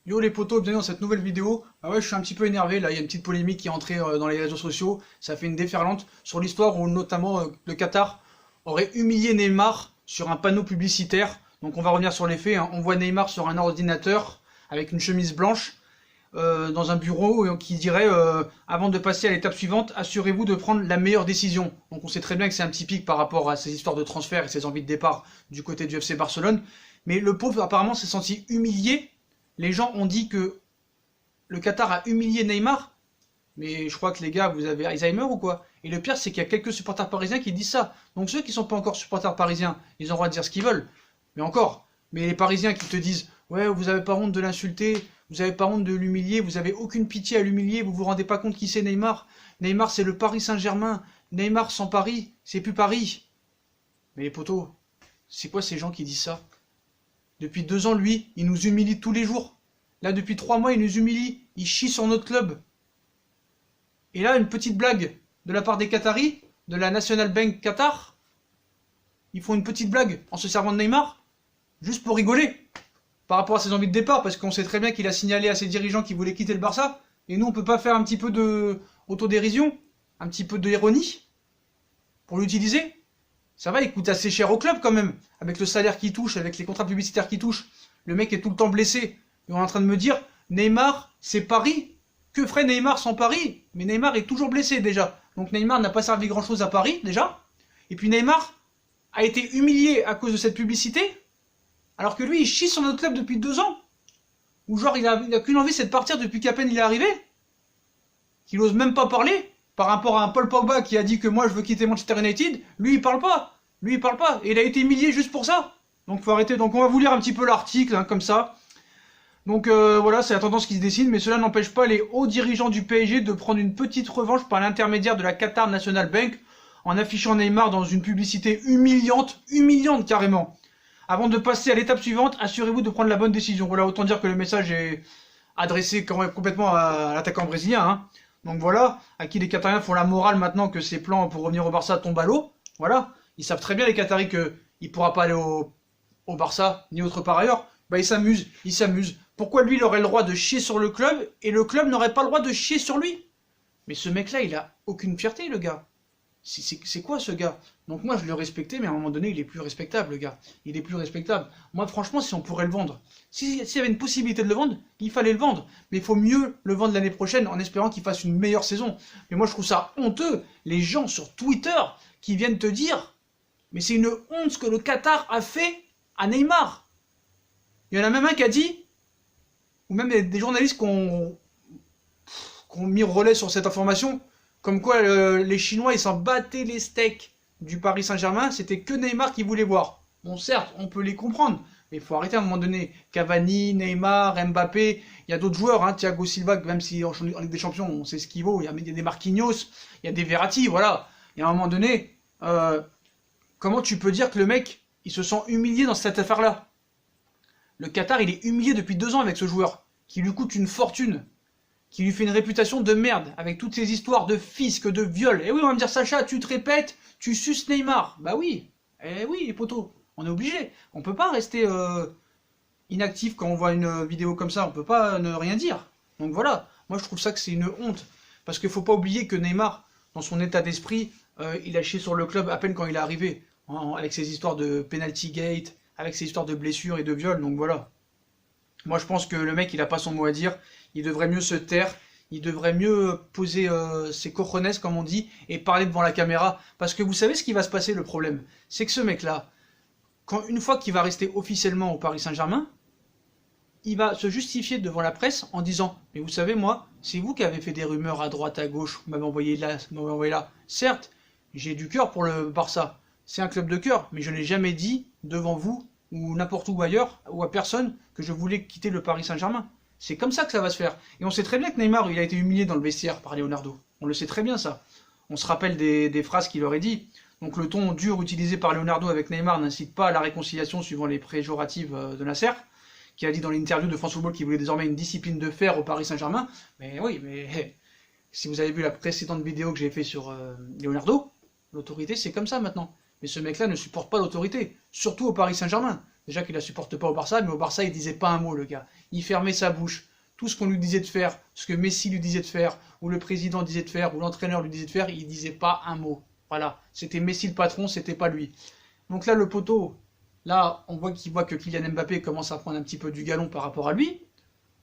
Yo les potos, bienvenue dans cette nouvelle vidéo. Ah ouais, je suis un petit peu énervé là, il y a une petite polémique qui est entrée dans les réseaux sociaux. Ça fait une déferlante sur l'histoire où notamment le Qatar aurait humilié Neymar sur un panneau publicitaire. Donc on va revenir sur les faits, hein. On voit Neymar sur un ordinateur avec une chemise blanche dans un bureau qui dirait avant de passer à l'étape suivante, assurez-vous de prendre la meilleure décision. Donc on sait très bien que c'est un petit pic par rapport à ces histoires de transfert et ces envies de départ du côté du FC Barcelone. Mais le pauvre apparemment s'est senti humilié. Les gens ont dit que le Qatar a humilié Neymar, mais je crois que les gars, vous avez Alzheimer ou quoi? Et le pire, c'est qu'il y a quelques supporters parisiens qui disent ça. Donc ceux qui sont pas encore supporters parisiens, ils ont le droit de dire ce qu'ils veulent. Mais encore. Mais les Parisiens qui te disent, ouais, vous avez pas honte de l'insulter, vous avez pas honte de l'humilier, vous avez aucune pitié à l'humilier, vous vous rendez pas compte qui c'est Neymar. Neymar, c'est le Paris Saint-Germain. Neymar sans Paris, c'est plus Paris. Mais les potos, c'est quoi ces gens qui disent ça? Depuis 2 ans, lui, il nous humilie tous les jours. Là, depuis 3 mois, il nous humilie. Il chie sur notre club. Et là, une petite blague de la part des Qataris, de la National Bank Qatar. Ils font une petite blague en se servant de Neymar, juste pour rigoler, par rapport à ses envies de départ, parce qu'on sait très bien qu'il a signalé à ses dirigeants qu'il voulait quitter le Barça. Et nous, on peut pas faire un petit peu de autodérision, un petit peu d'ironie, pour l'utiliser. Ça va, il coûte assez cher au club quand même, avec le salaire qu'il touche, avec les contrats publicitaires qu'il touche. Le mec est tout le temps blessé. Et on est en train de me dire, Neymar, c'est Paris. Que ferait Neymar sans Paris? Mais Neymar est toujours blessé déjà. Donc Neymar n'a pas servi grand chose à Paris déjà. Et puis Neymar a été humilié à cause de cette publicité, alors que lui, il chie sur notre club depuis 2 ans. Ou genre, il a qu'une envie, c'est de partir depuis qu'à peine il est arrivé. Qu'il ose même pas parler. Par rapport à un Paul Pogba qui a dit que moi je veux quitter Manchester United, lui il parle pas. Lui il parle pas. Et il a été humilié juste pour ça. Donc faut arrêter. Donc on va vous lire un petit peu l'article, hein, comme ça. Donc voilà, c'est la tendance qui se dessine, mais cela n'empêche pas les hauts dirigeants du PSG de prendre une petite revanche par l'intermédiaire de la Qatar National Bank en affichant Neymar dans une publicité humiliante carrément. Avant de passer à l'étape suivante, assurez-vous de prendre la bonne décision. Voilà, autant dire que le message est adressé complètement à l'attaquant brésilien, hein. Donc voilà, à qui les Qatariens font la morale maintenant que ses plans pour revenir au Barça tombent à l'eau. Voilà, ils savent très bien les Qataris qu'il ne pourra pas aller au Barça, ni autre part ailleurs. Bah ils s'amusent. Pourquoi lui il aurait le droit de chier sur le club et le club n'aurait pas le droit de chier sur lui? Mais ce mec-là, il a aucune fierté, le gars. C'est quoi ce gars? Donc moi je le respectais, mais à un moment donné il est plus respectable, le gars. Il est plus respectable. Moi franchement, si on pourrait le vendre, s'il y avait une possibilité de le vendre, il fallait le vendre. Mais il faut mieux le vendre l'année prochaine en espérant qu'il fasse une meilleure saison. Mais moi je trouve ça honteux, les gens sur Twitter qui viennent te dire, mais c'est une honte ce que le Qatar a fait à Neymar. Il y en a même un qui a dit, ou même des journalistes qui ont mis relais sur cette information, comme quoi les Chinois ils s'en battaient les steaks du Paris Saint-Germain, c'était que Neymar qu'ils voulaient voir. Bon certes, on peut les comprendre, mais il faut arrêter à un moment donné. Cavani, Neymar, Mbappé, il y a d'autres joueurs, hein, Thiago Silva, même si en Ligue des Champions on sait ce qu'il vaut, il y a des Marquinhos, il y a des Verratti, voilà. Et à un moment donné, comment tu peux dire que le mec, il se sent humilié dans cette affaire-là? Le Qatar, il est humilié depuis 2 ans avec ce joueur, qui lui coûte une fortune, qui lui fait une réputation de merde, avec toutes ces histoires de fisc, de viol. Et oui, on va me dire, Sacha, tu te répètes, tu suces Neymar. Bah oui, eh oui, les potos, on est obligé. On peut pas rester inactif quand on voit une vidéo comme ça, on peut pas ne rien dire. Donc voilà, moi je trouve ça que c'est une honte. Parce qu'il faut pas oublier que Neymar, dans son état d'esprit, il a chié sur le club à peine quand il est arrivé, hein, avec ses histoires de penalty gate, avec ses histoires de blessures et de viols, donc voilà. Moi je pense que le mec il a pas son mot à dire, il devrait mieux se taire, il devrait mieux poser ses cojones comme on dit, et parler devant la caméra, parce que vous savez ce qui va se passer, le problème, c'est que ce mec là, une fois qu'il va rester officiellement au Paris Saint-Germain, il va se justifier devant la presse en disant, mais vous savez moi, c'est vous qui avez fait des rumeurs à droite, à gauche, vous m'avez envoyé là, vous m'avez envoyé là, certes, j'ai du cœur pour le Barça, c'est un club de cœur, mais je n'ai jamais dit devant vous, ou n'importe où ailleurs, ou à personne, que je voulais quitter le Paris Saint-Germain. C'est comme ça que ça va se faire. Et on sait très bien que Neymar, il a été humilié dans le vestiaire par Leonardo. On le sait très bien ça. On se rappelle des phrases qu'il aurait dit. Donc le ton dur utilisé par Leonardo avec Neymar n'incite pas à la réconciliation suivant les péjoratives de Nasser, qui a dit dans l'interview de France Football qu'il voulait désormais une discipline de fer au Paris Saint-Germain. Mais oui, mais si vous avez vu la précédente vidéo que j'ai fait sur Leonardo, l'autorité c'est comme ça maintenant. Mais ce mec-là ne supporte pas l'autorité, surtout au Paris Saint-Germain. Déjà qu'il la supporte pas au Barça, mais au Barça, il disait pas un mot, le gars. Il fermait sa bouche. Tout ce qu'on lui disait de faire, ce que Messi lui disait de faire, ou le président disait de faire, ou l'entraîneur lui disait de faire, il disait pas un mot. Voilà, c'était Messi le patron, c'était pas lui. Donc là, le poteau, là, on voit qu'il voit que Kylian Mbappé commence à prendre un petit peu du galon par rapport à lui.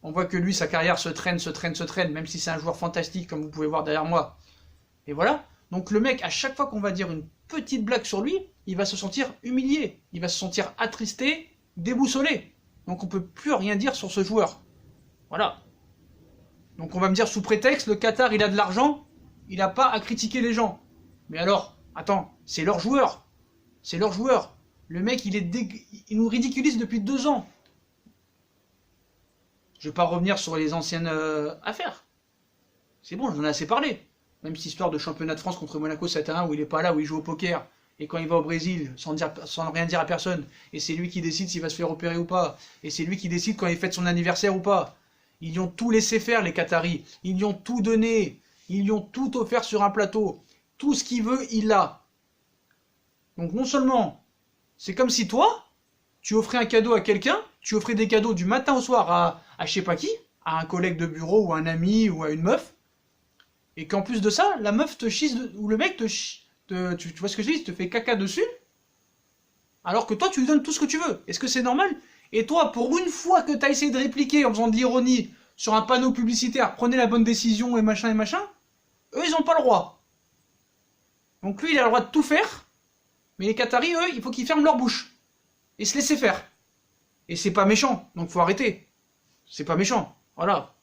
On voit que lui, sa carrière se traîne, même si c'est un joueur fantastique, comme vous pouvez voir derrière moi. Et voilà. Donc le mec, à chaque fois qu'on va dire une petite blague sur lui, il va se sentir humilié, il va se sentir attristé, déboussolé. Donc on peut plus rien dire sur ce joueur. Voilà. Donc on va me dire sous prétexte, le Qatar il a de l'argent, il n'a pas à critiquer les gens. Mais alors, attends, c'est leur joueur. C'est leur joueur. Le mec il nous ridiculise depuis 2 ans. Je vais pas revenir sur les anciennes affaires. C'est bon, j'en ai assez parlé. Même cette histoire de championnat de France contre Monaco 7-1 où il est pas là, où il joue au poker. Et quand il va au Brésil, sans rien dire à personne. Et c'est lui qui décide s'il va se faire opérer ou pas. Et c'est lui qui décide quand il fête son anniversaire ou pas. Ils lui ont tout laissé faire, les Qataris. Ils lui ont tout donné. Ils lui ont tout offert sur un plateau. Tout ce qu'il veut, il l'a. Donc non seulement, c'est comme si toi, tu offrais un cadeau à quelqu'un, tu offrais des cadeaux du matin au soir à je sais pas qui, à un collègue de bureau ou à un ami ou à une meuf, et qu'en plus de ça, la meuf te chisse, ou le mec tu vois ce que je dis, te fait caca dessus, alors que toi tu lui donnes tout ce que tu veux. Est-ce que c'est normal? Et toi, pour une fois que tu as essayé de répliquer en faisant de l'ironie sur un panneau publicitaire, prenez la bonne décision et machin, eux ils ont pas le droit. Donc lui il a le droit de tout faire, mais les Qataris, eux, il faut qu'ils ferment leur bouche et se laisser faire. Et c'est pas méchant, donc faut arrêter. C'est pas méchant, voilà.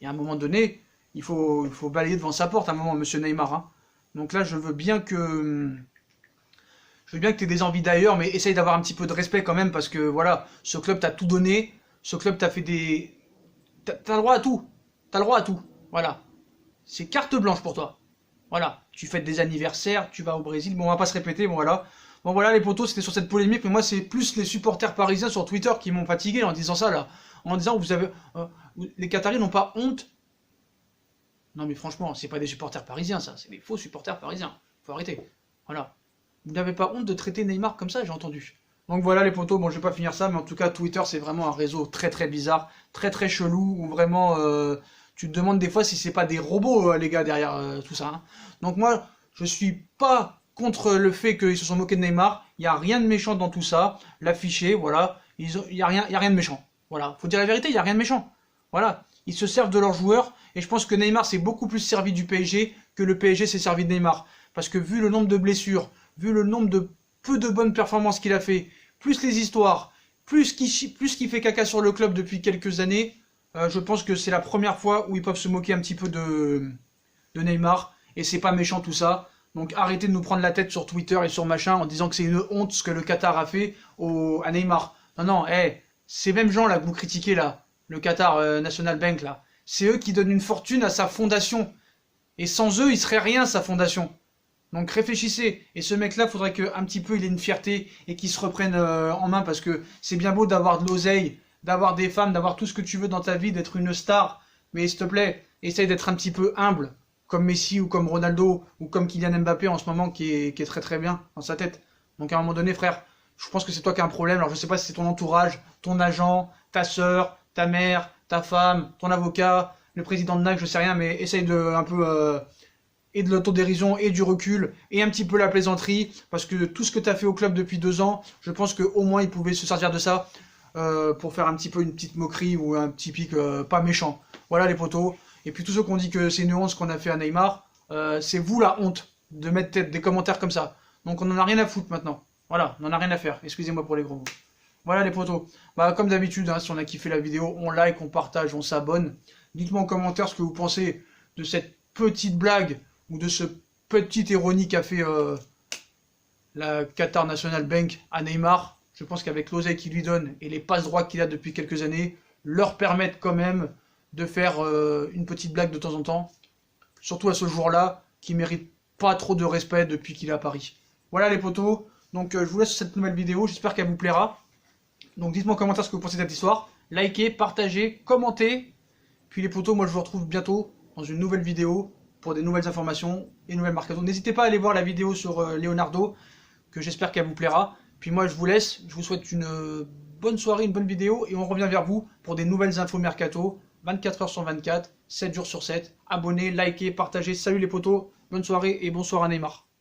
Et à un moment donné, il faut balayer devant sa porte à un moment, monsieur Neymar. Hein. Donc là, je veux bien que tu aies des envies d'ailleurs, mais essaye d'avoir un petit peu de respect quand même, parce que voilà, ce club t'a tout donné, ce club t'a fait des... T'as le droit à tout, t'as le droit à tout, voilà. C'est carte blanche pour toi. Voilà, tu fêtes des anniversaires, tu vas au Brésil, bon on va pas se répéter, bon voilà. Bon voilà les potos, c'était sur cette polémique, mais moi c'est plus les supporters parisiens sur Twitter qui m'ont fatigué en disant ça là. En disant vous avez... les Qataris n'ont pas honte. Non mais franchement, c'est pas des supporters parisiens ça, c'est des faux supporters parisiens. Faut arrêter. Voilà. Vous n'avez pas honte de traiter Neymar comme ça, j'ai entendu. Donc voilà les potos, bon je vais pas finir ça, mais en tout cas Twitter c'est vraiment un réseau très très bizarre, très très chelou, où vraiment tu te demandes des fois si c'est pas des robots les gars derrière tout ça. Hein. Donc moi je suis pas contre le fait qu'ils se sont moqués de Neymar, il n'y a rien de méchant dans tout ça, l'afficher, voilà, il n'y a rien de méchant. Voilà, faut dire la vérité, il n'y a rien de méchant. Voilà, ils se servent de leurs joueurs, et je pense que Neymar s'est beaucoup plus servi du PSG que le PSG s'est servi de Neymar. Parce que vu le nombre de blessures, vu le nombre de peu de bonnes performances qu'il a fait, plus les histoires, plus qu'il fait caca sur le club depuis quelques années, je pense que c'est la première fois où ils peuvent se moquer un petit peu de Neymar, et c'est pas méchant tout ça. Donc arrêtez de nous prendre la tête sur Twitter et sur machin en disant que c'est une honte ce que le Qatar a fait à Neymar. Non, non, ces mêmes gens là que vous critiquez là, le Qatar National Bank là, c'est eux qui donnent une fortune à sa fondation. Et sans eux, il serait rien sa fondation. Donc réfléchissez. Et ce mec là, faudrait qu'un petit peu il ait une fierté et qu'il se reprenne en main parce que c'est bien beau d'avoir de l'oseille, d'avoir des femmes, d'avoir tout ce que tu veux dans ta vie, d'être une star. Mais s'il te plaît, essaye d'être un petit peu humble. Comme Messi ou comme Ronaldo ou comme Kylian Mbappé en ce moment qui est très très bien dans sa tête. Donc à un moment donné frère, je pense que c'est toi qui as un problème. Alors je sais pas si c'est ton entourage, ton agent, ta soeur, ta mère, ta femme, ton avocat, le président de NAC, je sais rien, mais essaye de un peu et de l'autodérision et du recul et un petit peu la plaisanterie parce que tout ce que tu as fait au club depuis 2 ans, je pense qu'au moins ils pouvaient se servir de ça pour faire un petit peu une petite moquerie ou un petit pic pas méchant. Voilà les potos. Et puis tous ceux qui ont dit que c'est une honte ce qu'on a fait à Neymar, c'est vous la honte de mettre des commentaires comme ça. Donc on en a rien à foutre maintenant. Voilà, on en a rien à faire. Excusez-moi pour les gros mots. Voilà les potos. Bah comme d'habitude, hein, si on a kiffé la vidéo, on like, on partage, on s'abonne. Dites-moi en commentaire ce que vous pensez de cette petite blague ou de ce petit ironie qu'a fait la Qatar National Bank à Neymar. Je pense qu'avec l'oseille qu'il lui donne et les passes droits qu'il a depuis quelques années, leur permettent quand même de faire une petite blague de temps en temps, surtout à ce joueur-là, qui mérite pas trop de respect depuis qu'il est à Paris. Voilà les potos, donc je vous laisse cette nouvelle vidéo, j'espère qu'elle vous plaira. Donc dites-moi en commentaire ce que vous pensez de cette histoire, likez, partagez, commentez, puis les potos, moi je vous retrouve bientôt dans une nouvelle vidéo pour des nouvelles informations et nouvelles marques. N'hésitez pas à aller voir la vidéo sur Leonardo, que j'espère qu'elle vous plaira. Puis moi je vous laisse, je vous souhaite une bonne soirée, une bonne vidéo et on revient vers vous pour des nouvelles infos mercato, 24 h sur 24, 7 jours sur 7. Abonnez, likez, partagez, salut les potos, bonne soirée et bonsoir à Neymar.